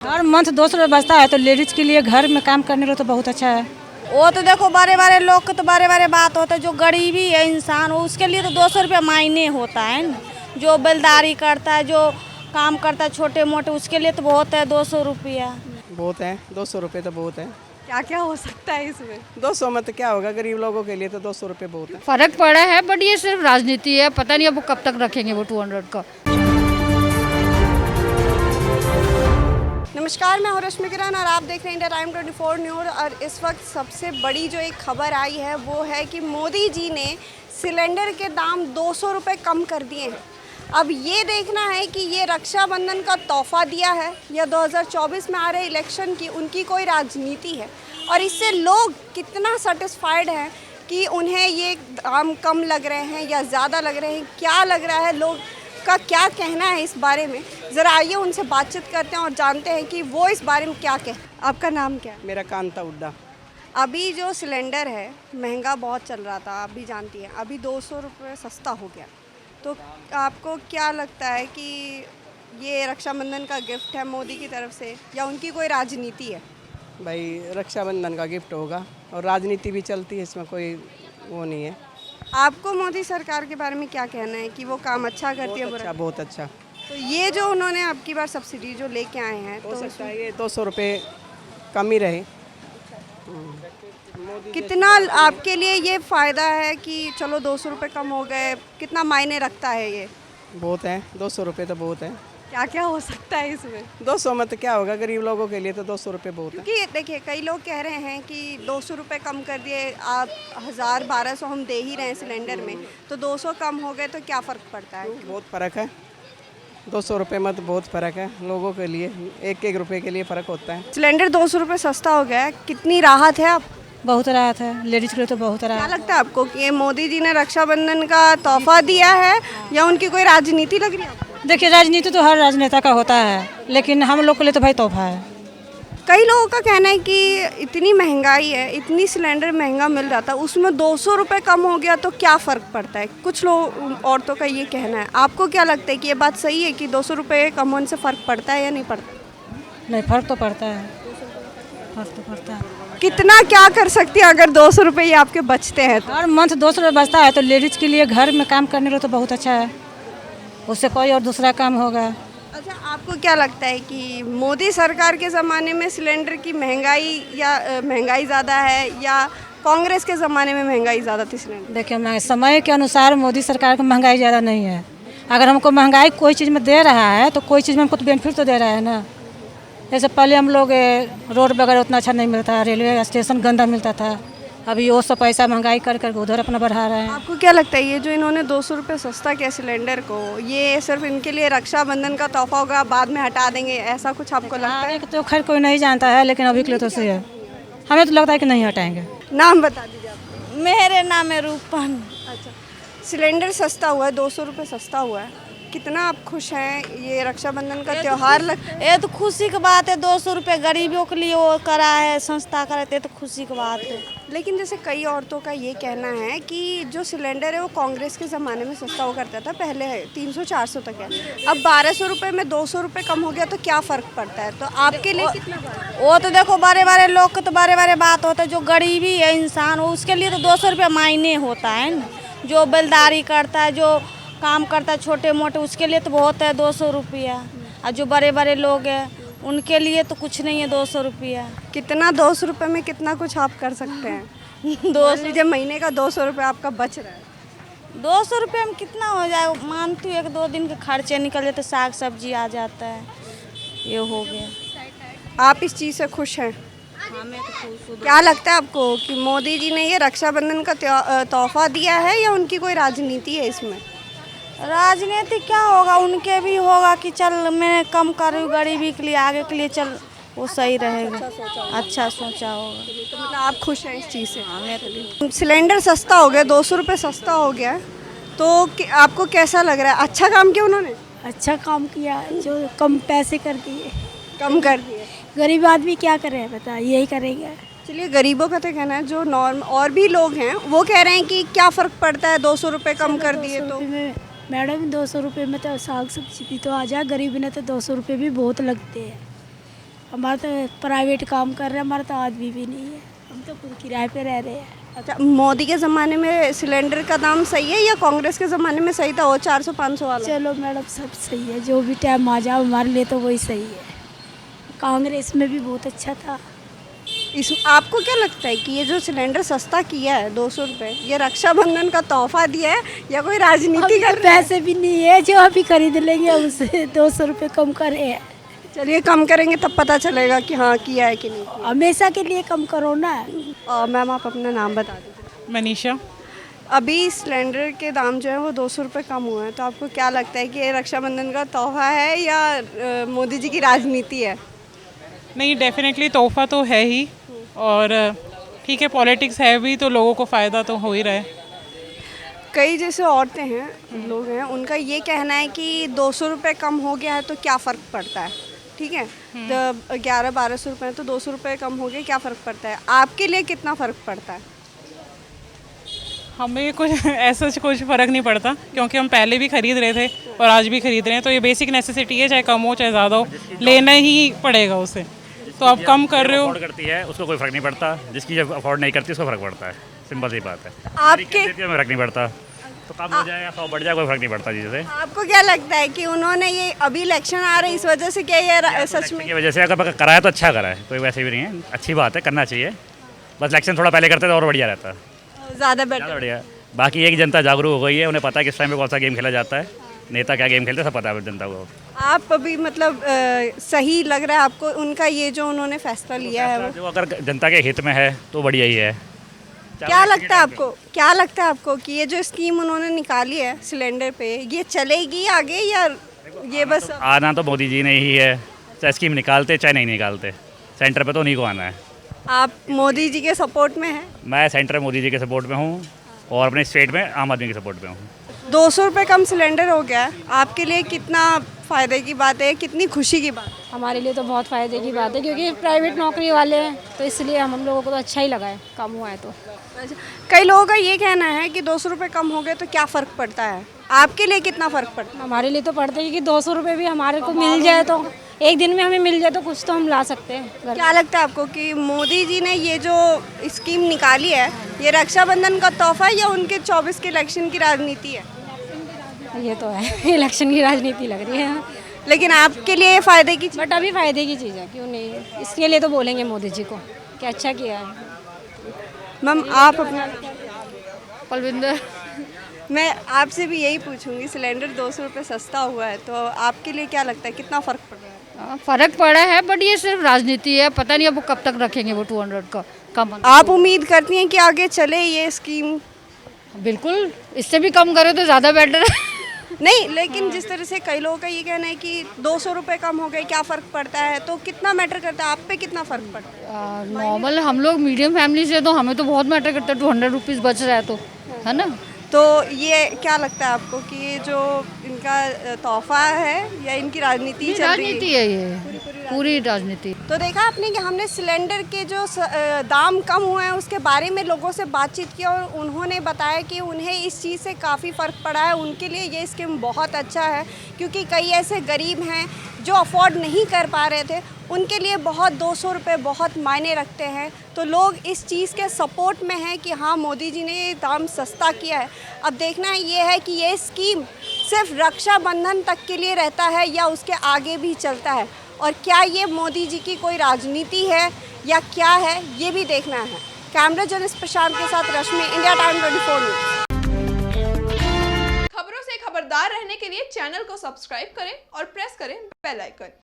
हर month 200 रुपये बचता है तो लेडीज के लिए घर में काम करने को तो बहुत अच्छा है। वो तो देखो बड़े बड़े लोग को तो बड़े बड़े बात होता है, जो गरीबी है इंसान उसके लिए तो 200 रुपये मायने होता है ना। जो बेलदारी करता है, जो काम करता है छोटे मोटे, उसके लिए तो बहुत है 200 रुपया। बहुत है, 200 रुपये तो बहुत है। क्या क्या हो सकता है इसमें? 200 में तो क्या होगा, गरीब लोगों के लिए तो 200 रुपये बहुत है। फर्क पड़ा है, बट ये सिर्फ राजनीति है, पता नहीं अब वो कब तक रखेंगे वो 200 का। नमस्कार, मैं हूं रश्मि किरण और आप देख रहे हैं इंडिया टाइम 24 न्यूज़। और इस वक्त सबसे बड़ी जो एक खबर आई है वो है कि मोदी जी ने सिलेंडर के दाम 200 रुपये कम कर दिए हैं। अब ये देखना है कि ये रक्षाबंधन का तोहफा दिया है या 2024 में आ रहे इलेक्शन की उनकी कोई राजनीति है, और इससे लोग कितना सेटिस्फाइड हैं कि उन्हें ये दाम कम लग रहे हैं या ज़्यादा लग रहे हैं, क्या लग रहा है, लोग का क्या कहना है इस बारे में। ज़रा आइए उनसे बातचीत करते हैं और जानते हैं कि वो इस बारे में क्या कहते। आपका नाम क्या है? मेरा कांता उड्डा। अभी जो सिलेंडर है महंगा बहुत चल रहा था, आप भी जानती हैं, अभी 200 रुपये सस्ता हो गया, तो आपको क्या लगता है कि ये रक्षाबंधन का गिफ्ट है मोदी की तरफ से या उनकी कोई राजनीति है? भाई रक्षाबंधन का गिफ्ट होगा और राजनीति भी चलती है, इसमें कोई वो नहीं है। आपको मोदी सरकार के बारे में क्या कहना है कि वो काम अच्छा करती है? बहुत अच्छा, बहुत अच्छा। तो ये जो उन्होंने अब की बार सब्सिडी जो लेके आए हैं हो तो सकता है ये 200 रुपये कम ही रहे। कितना आपके लिए ये फ़ायदा है कि चलो 200 रुपये कम हो गए, कितना मायने रखता है ये? बहुत है, 200 रुपये तो बहुत है। क्या क्या हो सकता है इसमें? 200 में तो क्या होगा, गरीब लोगों के लिए तो 200 रुपये बहुत है। क्योंकि देखिए कई लोग कह रहे हैं कि 200 रुपये कम कर दिए, आप 1000-1200 हम दे ही रहे हैं सिलेंडर में, तो 200 कम हो गए तो क्या फ़र्क पड़ता है? बहुत फ़र्क है, 200 रुपये में तो बहुत फ़र्क है लोगों के लिए, एक एक रुपये के लिए फ़र्क होता है। सिलेंडर 200 रुपये सस्ता हो गया है, कितनी राहत है आप? बहुत राहत है, लेडीज के लिए तो बहुत क्या राहत। लगता है आपको कि ये मोदी जी ने रक्षाबंधन का तोहफा दिया है या उनकी कोई राजनीति लग रही है आपको? देखिए राजनीति तो हर राजनेता का होता है, लेकिन हम लोग के लिए तो भाई तोहफा है। कई लोगों का कहना है कि इतनी महंगाई है, इतनी सिलेंडर महंगा मिल रहा था, उसमें 200 रुपये कम हो गया तो क्या फ़र्क पड़ता है? कुछ लोग औरतों का ये कहना है। आपको क्या लगता है कि ये बात सही है कि 200 रुपये कम होने से फ़र्क पड़ता है या नहीं पड़ता? नहीं, फर्क तो पड़ता है, फर्क तो पड़ता है। कितना क्या कर सकती है अगर 200 रुपये ही आपके बचते हैं तो? हर मंथ 200 रुपये बचता है तो लेडीज के लिए घर में काम करने को तो बहुत अच्छा है, उससे कोई और दूसरा काम होगा। अच्छा, आपको क्या लगता है कि मोदी सरकार के ज़माने में सिलेंडर की महंगाई या महंगाई ज़्यादा है या कांग्रेस के ज़माने में महंगाई ज़्यादा थी सिलेंडर? देखिए समय के अनुसार मोदी सरकार को महंगाई ज़्यादा नहीं है। अगर हमको महंगाई कोई चीज़ में दे रहा है तो कोई चीज़ में हमको तो बेनिफिट तो दे रहा है ना। जैसे पहले हम लोग रोड वगैरह उतना अच्छा नहीं मिलता, रेलवे स्टेशन गंदा मिलता था, अभी वो सब पैसा महंगाई कर कर उधर अपना बढ़ा रहे हैं। आपको क्या लगता है ये जो इन्होंने 200 रुपये सस्ता किया सिलेंडर को, ये सिर्फ इनके लिए रक्षाबंधन का तोहफा होगा, बाद में हटा देंगे, ऐसा कुछ आपको लगता है? आगे तो खैर कोई नहीं जानता है, लेकिन अभी के लिए तो सही है, हमें तो लगता है कि नहीं हटाएंगे। नाम बता दीजिए आप। मेरे नाम है रूपन। अच्छा, सिलेंडर सस्ता हुआ है, 200 रुपये सस्ता हुआ है, कितना आप खुश हैं? ये रक्षाबंधन का त्यौहार लगता है? ये तो खुशी की बात है, 200 रुपये गरीबों के लिए वो करा है, संस्था कराते, तो खुशी की बात है। लेकिन जैसे कई औरतों का ये कहना है कि जो सिलेंडर है वो कांग्रेस के ज़माने में सस्ता हुआ करता था, पहले 300-400 तक है, अब 1200 रुपये में 200 रुपये कम हो गया तो क्या फ़र्क पड़ता है? तो आपके लिए कितना फ़र्क? वो तो देखो बड़े बड़े लोग को तो बड़े बड़े बात होता है, जो गरीबी है इंसान उसके लिए तो 200 रुपये मायने होता है ना। जो बेलदारी करता है, जो काम करता है छोटे मोटे, उसके लिए तो बहुत है 200 रुपया, और जो बड़े बड़े लोग हैं उनके लिए तो कुछ नहीं है 200 रुपया। कितना 200 रुपये में कितना कुछ आप कर सकते हैं? 200 लीजिए, महीने का 200 रुपये आपका बच रहा है। 200 रुपये में कितना हो जाए, मानती हूँ 1-2 दिन के खर्चे निकल जाते, साग सब्जी आ जाता है, ये हो गया। आप इस चीज़ से खुश हैं? हमें तो खुश हूँ। क्या लगता है आपको कि मोदी जी ने ये रक्षाबंधन का तोहफा दिया है या उनकी कोई राजनीति है इसमें? राजनीति क्या होगा, उनके भी होगा कि चल मैं कम कर रही हूँ गरीबी के लिए, आगे के लिए चल वो सही रहेगा, अच्छा सोचा होगा। तो मतलब आप खुश हैं इस चीज़ से? हमें तो सिलेंडर सस्ता हो गया, 200 रुपये सस्ता हो गया, तो आपको कैसा लग रहा है? अच्छा काम किया उन्होंने? अच्छा काम किया, जो कम पैसे कर दिए, कम कर दिए। गरीब आदमी क्या करे बता, यही करेगा। चलिए, गरीबों का तो कहना है, जो नॉर्म और भी लोग हैं वो कह रहे हैं कि क्या फ़र्क पड़ता है 200 रुपये कम कर दिए तो? मैडम 200 रुपये में तो साग सब्जी भी तो आ जाए, गरीब ने तो 200 रुपये भी बहुत लगते हैं। हमारा तो प्राइवेट काम कर रहे हैं, हमारा तो आदमी भी नहीं है, हम तो खुद किराए पे रह रहे हैं। अच्छा, मोदी के ज़माने में सिलेंडर का दाम सही है या कांग्रेस के ज़माने में सही था वो 400-500 वाला? चलो मैडम सब सही है, जो भी टाइम आ जाओ हमारे लिए तो वही सही है। कांग्रेस में भी बहुत अच्छा था। इस आपको क्या लगता है कि ये जो सिलेंडर सस्ता किया है 200 रुपये, ये रक्षाबंधन का तोहफा दिया है या कोई राजनीति अभी कर तो रहा है? पैसे भी नहीं है जो अभी खरीद लेंगे, उससे 200 रुपये कम करे हैं। चलिए कम करेंगे तब पता चलेगा कि हाँ किया है कि नहीं किया। हमेशा के लिए कम करो ना। मैम आप अपना नाम बता दीजिए। मनीषा। अभी सिलेंडर के दाम जो है वो 200 रुपये कम हुए हैं, तो आपको क्या लगता है कि ये रक्षाबंधन का तोहफा है या मोदी जी की राजनीति है? नहीं, डेफिनेटली तोहफा तो है ही, और ठीक है, पॉलिटिक्स है भी तो लोगों को फ़ायदा तो हो ही रहा है। कई जैसे औरतें हैं, लोग हैं, उनका ये कहना है कि 200 रुपये कम हो गया है तो क्या फ़र्क पड़ता है, ठीक है, 1100-1200 रुपये तो 200 रुपये कम हो गए, क्या फ़र्क पड़ता है? आपके लिए कितना फ़र्क पड़ता है? हमें कुछ ऐसा कुछ फ़र्क नहीं पड़ता, क्योंकि हम पहले भी खरीद रहे थे और आज भी खरीद रहे हैं, तो ये बेसिक नेसेसिटी है, चाहे कम हो चाहे ज़्यादा हो, लेना ही पड़ेगा उसे। तो आप कम कर रहे हो, अफोर्ड करती है उसको कोई फ़र्क नहीं पड़ता, जिसकी जब अफोर्ड नहीं करती उसको फ़र्क पड़ता है, सिंपल सी बात है। आपके में फ़र्क नहीं पड़ता, तो कम हो जाए या 100 बढ़ जाए कोई फ़र्क नहीं पड़ता जी से। आपको क्या लगता है कि उन्होंने ये अभी इलेक्शन आ रहा है इस वजह से क्या ये सच में? की वजह से अगर कराया तो अच्छा करा है, कोई वैसे भी नहीं है, अच्छी बात है, करना चाहिए, बस इलेक्शन थोड़ा पहले करते तो और बढ़िया रहता, ज़्यादा ज़्यादा बेटर? बढ़िया। बाकी एक जनता जागरूक हो गई है, उन्हें पता है किस टाइम पे कौन सा गेम खेला जाता है, नेता क्या गेम खेलते हैं सब पता है जनता को। आप अभी मतलब सही लग रहा है आपको उनका ये जो उन्होंने फैसला लिया है वो? जो अगर जनता के हित में है तो बढ़िया ही है। क्या लगता है आपको, क्या लगता है आपको कि ये जो स्कीम उन्होंने निकाली है सिलेंडर पे, ये चलेगी आगे या ये बस? आना तो मोदी जी ने ही है, चाहे स्कीम निकालते चाहे नहीं निकालते, सेंटर पे तो उन्हीं को आना है। आप मोदी जी के सपोर्ट में हैं? मैं सेंटर में मोदी जी के सपोर्ट में हूँ और अपने स्टेट में आम आदमी के सपोर्ट में हूँ। 200 रुपये कम सिलेंडर हो गया है, आपके लिए कितना फ़ायदे की बात है, कितनी खुशी की बात है? हमारे लिए तो बहुत फ़ायदे की बात है, क्योंकि प्राइवेट नौकरी वाले हैं, तो इसलिए हम लोगों को तो अच्छा ही लगा है, कम हुआ है तो। अच्छा, कई लोगों का ये कहना है कि 200 रुपये कम हो गए तो क्या फ़र्क पड़ता है, आपके लिए कितना फ़र्क पड़ता है? हमारे लिए तो पड़ते हैं कि 200 रुपये भी हमारे को मिल जाए, तो एक दिन में हमें मिल जाए तो कुछ तो हम ला सकते हैं घर। क्या लगता है आपको कि मोदी जी ने ये जो स्कीम निकाली है, ये रक्षाबंधन का तोहफा है या उनके 24 के इलेक्शन की राजनीति है? ये तो है इलेक्शन की राजनीति लग रही है, लेकिन आपके लिए ये फ़ायदे की बट अभी फ़ायदे की चीज़ है, क्यों नहीं, इसके लिए तो बोलेंगे मोदी जी को कि अच्छा किया है। मैम आप अपना? पलविंदर। मैं आपसे भी यही पूछूंगी, सिलेंडर 200 रुपये सस्ता हुआ है तो आपके लिए क्या लगता है कितना फ़र्क पड़ रहा है? फ़र्क पड़ा है, बट ये सिर्फ राजनीति है, पता नहीं अब वो कब तक रखेंगे वो 200 का कम। आप उम्मीद करती हैं कि आगे चले ये स्कीम? बिल्कुल, इससे भी कम करे तो ज़्यादा बेटर है। नहीं, लेकिन जिस तरह से कई लोगों का ये कहना है कि 200 रुपये कम हो गए क्या फ़र्क पड़ता है, तो कितना मैटर करता है, आप पे कितना फ़र्क पड़ता है? नॉर्मल हम लोग मीडियम फैमिली से तो हमें तो बहुत मैटर करता है, 200 रुपीज़ बच रहा है तो, है ना। तो ये क्या लगता है आपको कि ये जो इनका तोहफा है या इनकी राजनीति चल रही राजनीति है, ये पूरी राजनीति। तो देखा आपने कि हमने सिलेंडर के जो दाम कम हुए हैं उसके बारे में लोगों से बातचीत की और उन्होंने बताया कि उन्हें इस चीज़ से काफ़ी फ़र्क पड़ा है, उनके लिए ये स्कीम बहुत अच्छा है, क्योंकि कई ऐसे गरीब हैं जो अफोर्ड नहीं कर पा रहे थे, उनके लिए बहुत 200 रुपये बहुत मायने रखते हैं। तो लोग इस चीज़ के सपोर्ट में हैं कि हाँ मोदी जी ने ये दाम सस्ता किया है। अब देखना ये है कि ये स्कीम सिर्फ रक्षाबंधन तक के लिए रहता है या उसके आगे भी चलता है, और क्या ये मोदी जी की कोई राजनीति है या क्या है, ये भी देखना है। कैमरा जर्नलिस्ट प्रशांत के साथ रश्मि, इंडिया टाइम 24 न्यूज़। खबरों से खबरदार रहने के लिए चैनल को सब्सक्राइब करें और प्रेस करें बेल आइकन।